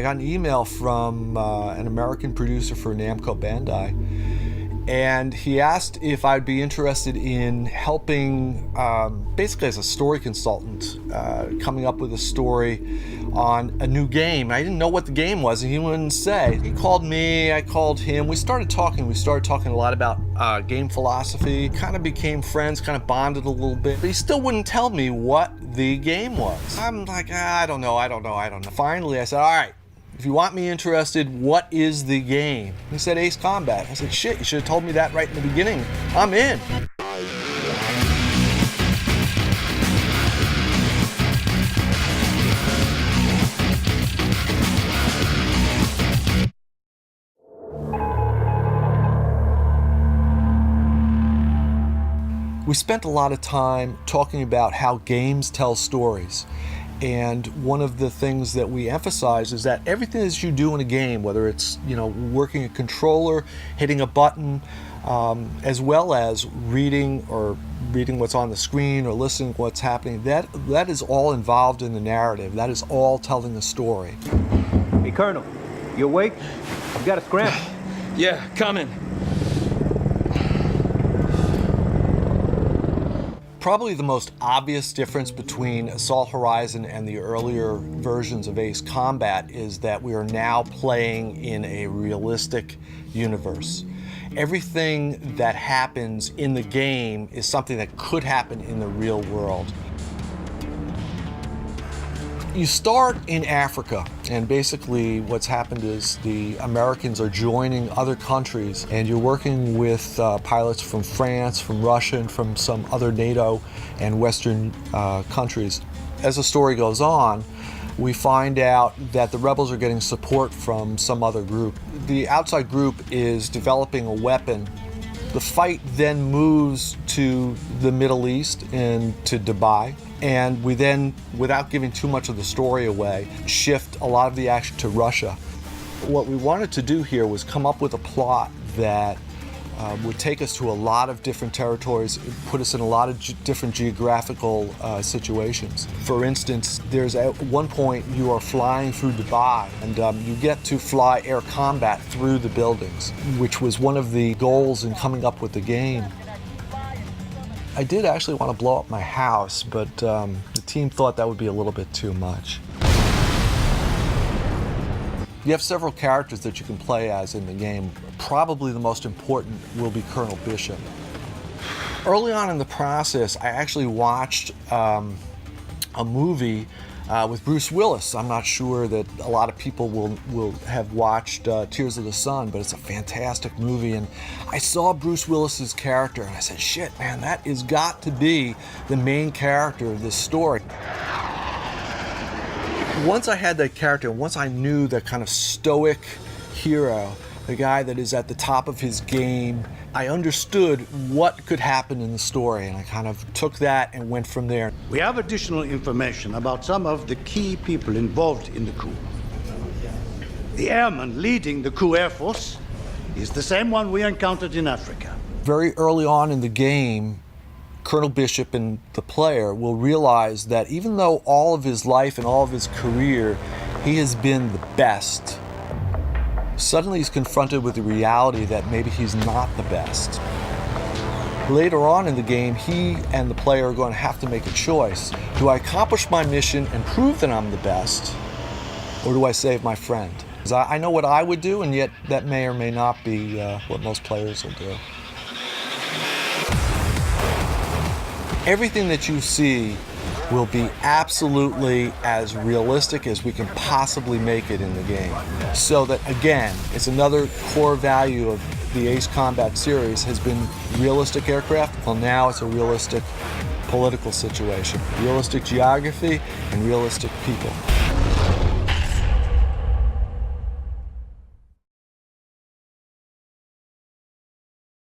got an email from an American producer for Namco Bandai, and he asked if I'd be interested in helping, basically as a story consultant, coming up with a story on a new game. I didn't know what the game was, and he wouldn't say. He called me, I called him. We started talking a lot about game philosophy, kind of became friends, kind of bonded a little bit, but he still wouldn't tell me what the game was. I'm like, I don't know. Finally, I said, all right, if you want me interested, what is the game? He said, Ace Combat. I said, shit, you should have told me that right in the beginning. I'm in. We spent a lot of time talking about how games tell stories. And one of the things that we emphasize is that everything that you do in a game, whether it's working a controller, hitting a button, as well as reading what's on the screen or listening to what's happening, that is all involved in the narrative. That is all telling a story. Hey, Colonel, you awake? You got a scramble. Yeah, coming. Probably the most obvious difference between Assault Horizon and the earlier versions of Ace Combat is that we are now playing in a realistic universe. Everything that happens in the game is something that could happen in the real world. You start in Africa, and basically what's happened is the Americans are joining other countries, and you're working with pilots from France, from Russia, and from some other NATO and Western countries. As the story goes on, we find out that the rebels are getting support from some other group. The outside group is developing a weapon. The fight then moves to the Middle East and to Dubai. And we then, without giving too much of the story away, shift a lot of the action to Russia. What we wanted to do here was come up with a plot that would take us to a lot of different territories, put us in a lot of different geographical situations. For instance, there's at one point you are flying through Dubai, and you get to fly air combat through the buildings, which was one of the goals in coming up with the game. I did actually want to blow up my house, but the team thought that would be a little bit too much. You have several characters that you can play as in the game. Probably the most important will be Colonel Bishop. Early on in the process, I actually watched a movie with Bruce Willis. I'm not sure that a lot of people will have watched Tears of the Sun, but it's a fantastic movie. And I saw Bruce Willis's character, and I said, shit, man, that has got to be the main character of this story. Once I had that character, once I knew that kind of stoic hero, the guy that is at the top of his game, I understood what could happen in the story, and I kind of took that and went from there. We have additional information about some of the key people involved in the coup. The airman leading the coup Air Force is the same one we encountered in Africa. Very early on in the game, Colonel Bishop and the player will realize that even though all of his life and all of his career, he has been the best, suddenly he's confronted with the reality that maybe he's not the best. Later on in the game, he and the player are going to have to make a choice. Do I accomplish my mission and prove that I'm the best, or do I save my friend? Because I know what I would do, and yet that may or may not be what most players will do. Everything that you see will be absolutely as realistic as we can possibly make it in the game. So that, again, it's another core value of the Ace Combat series has been realistic aircraft. Well, now it's a realistic political situation, realistic geography, and realistic people.